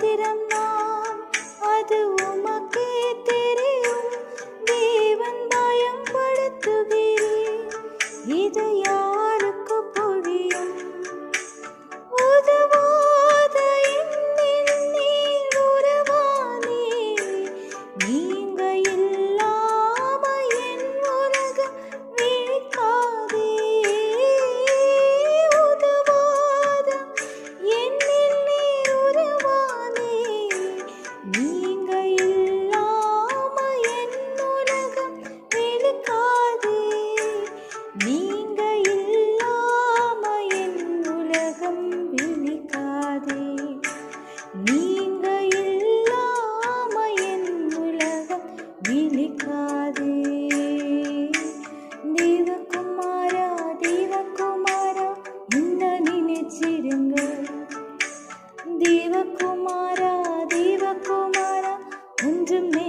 பாத்திரம் நான், அது உமக்கே தெரியும். தேவன் பயன்படுத்துகிறேன், இது யாருக்கு புரியும்? உதவாத என்னில் நீர் உறவானே, நீங்க இல்லாம என் உலகம் விழிக்காதே. உதவாத என்னில் நீர் உறவானே, நீங்க இல்லாம என் உலகம் விழிக்காதே. நீங்க இல்லாம என் உலகம் விழிக்காதே. நீங்க இல்லாம என் உலகம் விழிக்காதே. தேவகுமாரா தேவகுமாரா என்ன நினைச்சிடுங்க. தேவகுமாரா தேவகுமாரா ஒன்றுமே